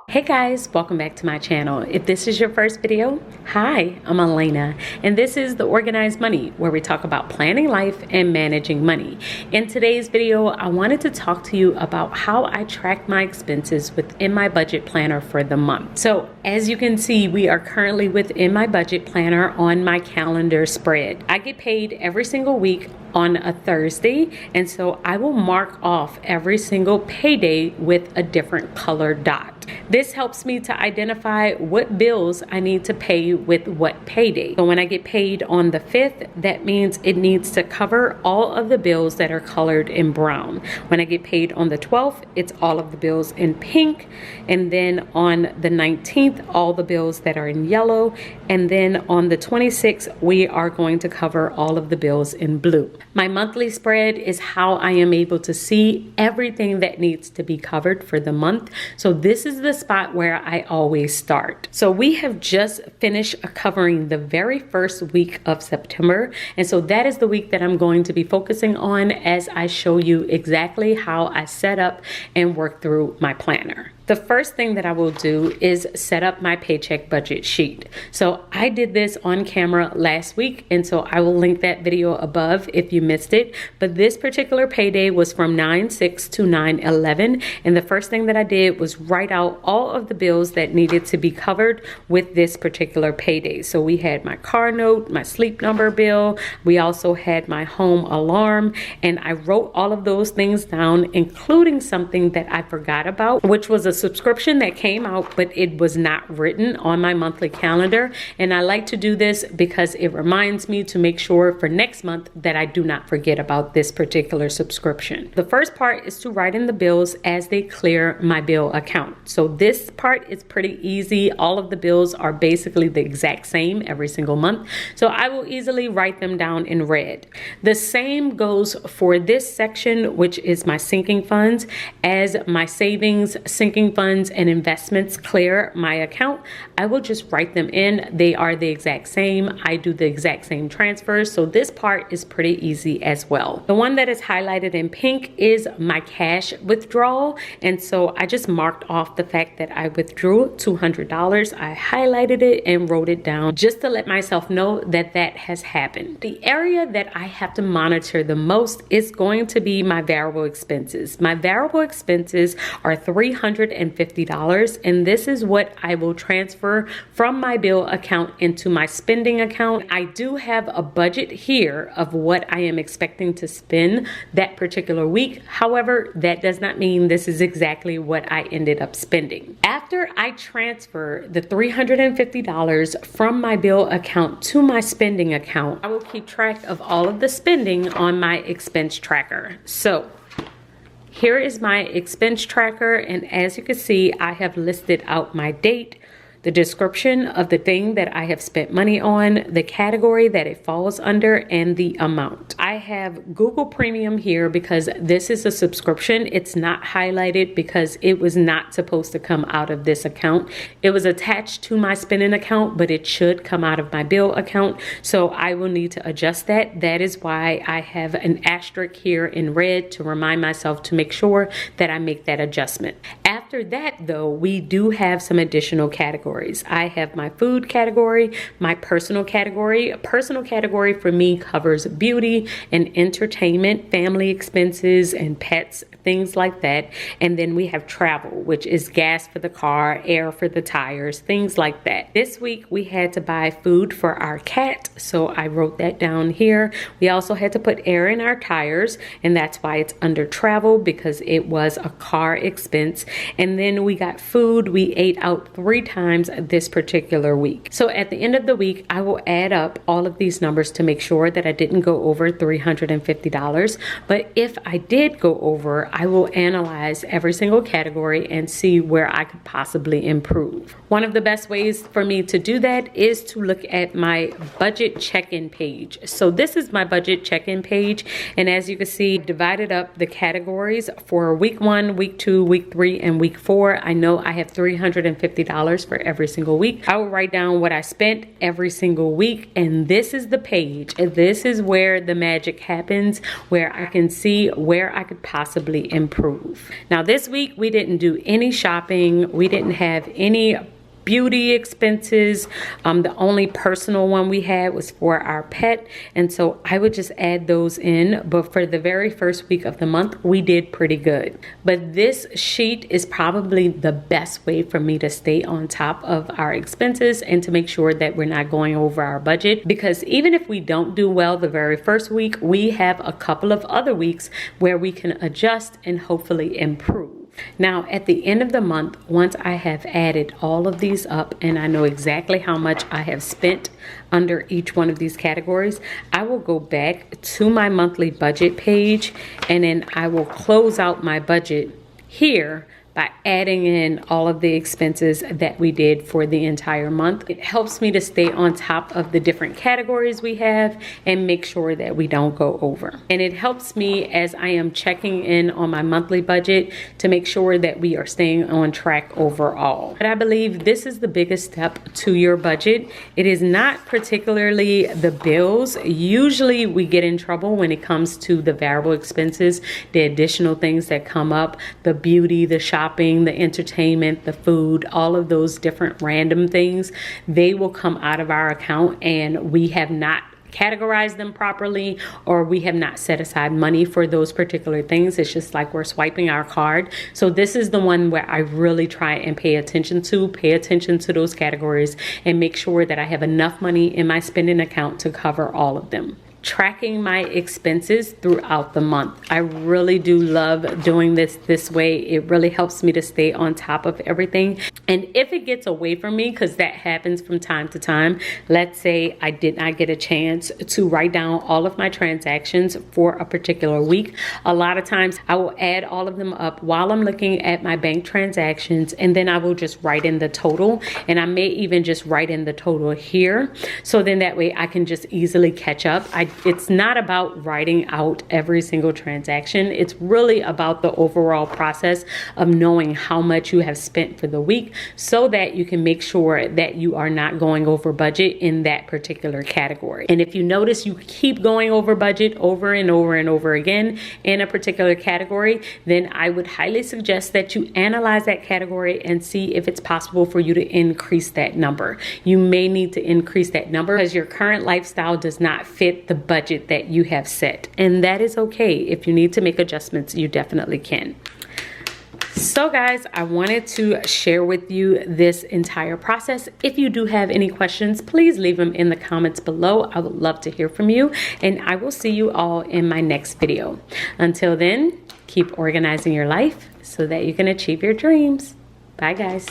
Hey guys, welcome back to my channel. If this is your first video, hi, I'm Alaina, and this is The Organized Money, where we talk about planning life and managing money. In today's video, I wanted to talk to you about how I track my expenses within my budget planner for the month. So as you can see, we are currently within my budget planner on my calendar spread. I get paid every single week on a Thursday, and so I will mark off every single payday with a different color dot. This helps me to identify what bills I need to pay with what payday. So when I get paid on the 5th, that means it needs to cover all of the bills that are colored in brown. When I get paid on the 12th, it's all of the bills in pink. And then on the 19th, all the bills that are in yellow. And then on the 26th, we are going to cover all of the bills in blue. My monthly spread is how I am able to see everything that needs to be covered for the month. So this is the spot where I always start. So we have just finished covering the very first week of September. And so that is the week that I'm going to be focusing on as I show you exactly how I set up and work through my planner. The first thing that I will do is set up my paycheck budget sheet. So I did this on camera last week, and so I will link that video above if you missed it. But this particular payday was from 9/6 to 9/11, and the first thing that I did was write out all of the bills that needed to be covered with this particular payday. So we had my car note, my sleep number bill, we also had my home alarm, and I wrote all of those things down, including something that I forgot about, which was a subscription that came out, but it was not written on my monthly calendar. And I like to do this because it reminds me to make sure for next month that I do not forget about this particular subscription. The first part is to write in the bills as they clear my bill account. So this part is pretty easy. All of the bills are basically the exact same every single month. So I will easily write them down in red. The same goes for this section, which is my sinking funds. As my savings, sinking funds, and investments clear my account, I will just write them in. They are the exact same. I do the exact same transfers. So this part is pretty easy as well. The one that is highlighted in pink is my cash withdrawal. And so I just marked off the fact that I withdrew $200. I highlighted it and wrote it down just to let myself know that that has happened. The area that I have to monitor the most is going to be my variable expenses. My variable expenses are $350, and this is what I will transfer from my bill account into my spending account. I do have a budget here of what I am expecting to spend that particular week. However, that does not mean this is exactly what I ended up spending. After I transfer the $350 from my bill account to my spending account, I will keep track of all of the spending on my expense tracker. So here is my expense tracker, and as you can see, I have listed out my date, the description of the thing that I have spent money on, the category that it falls under, and the amount. I have Google Premium here because this is a subscription. It's not highlighted because it was not supposed to come out of this account. It was attached to my spending account, but it should come out of my bill account. So I will need to adjust that. That is why I have an asterisk here in red to remind myself to make sure that I make that adjustment. After that, though, we do have some additional categories. I have my food category, my personal category. A personal category for me covers beauty and entertainment, family expenses, and pets, things like that. And then we have travel, which is gas for the car, air for the tires, things like that. This week we had to buy food for our cat, so I wrote that down here. We also had to put air in our tires, and that's why it's under travel, because it was a car expense. And then we got food. We ate out 3 times this particular week. So at the end of the week, I will add up all of these numbers to make sure that I didn't go over $350. But if I did go over, I will analyze every single category and see where I could possibly improve. One of the best ways for me to do that is to look at my budget check-in page. So this is my budget check-in page, and as you can see, I've divided up the categories for week 1, week 2, week 3, and week 4. I know I have $350 for every single week. I will write down what I spent every single week, and this is the page. This is where the magic happens, where I can see where I could possibly improve. Now this week we didn't do any shopping. We didn't have any beauty expenses. The only personal one we had was for our pet, and so I would just add those in. But for the very first week of the month, we did pretty good. But this sheet is probably the best way for me to stay on top of our expenses and to make sure that we're not going over our budget, because even if we don't do well the very first week, we have a couple of other weeks where we can adjust and hopefully improve. Now, at the end of the month, once I have added all of these up and I know exactly how much I have spent under each one of these categories, I will go back to my monthly budget page, and then I will close out my budget here by adding in all of the expenses that we did for the entire month. It helps me to stay on top of the different categories we have and make sure that we don't go over. And it helps me as I am checking in on my monthly budget to make sure that we are staying on track overall. But I believe this is the biggest step to your budget. It is not particularly the bills. Usually we get in trouble when it comes to the variable expenses, the additional things that come up, the beauty, the shopping, the entertainment, the food, all of those different random things. They will come out of our account and we have not categorize them properly, or we have not set aside money for those particular things. It's just like we're swiping our card. So this is the one where I really try and pay attention to those categories and make sure that I have enough money in my spending account to cover all of them. Tracking my expenses throughout the month. I really do love doing this way. It really helps me to stay on top of everything. And if it gets away from me, because that happens from time to time, let's say I did not get a chance to write down all of my transactions for a particular week, a lot of times I will add all of them up while I'm looking at my bank transactions, and then I will just write in the total, and I may even just write in the total here, so then that way I can just easily catch up. It's not about writing out every single transaction. It's really about the overall process of knowing how much you have spent for the week, so that you can make sure that you are not going over budget in that particular category. And if you notice you keep going over budget over and over and over again in a particular category, then I would highly suggest that you analyze that category and see if it's possible for you to increase that number. You may need to increase that number because your current lifestyle does not fit the budget that you have set, and that is okay. If you need to make adjustments, you definitely can. So guys, I wanted to share with you this entire process. If you do have any questions, please leave them in the comments below. I would love to hear from you, and I will see you all in my next video. Until then, keep organizing your life so that you can achieve your dreams. Bye guys.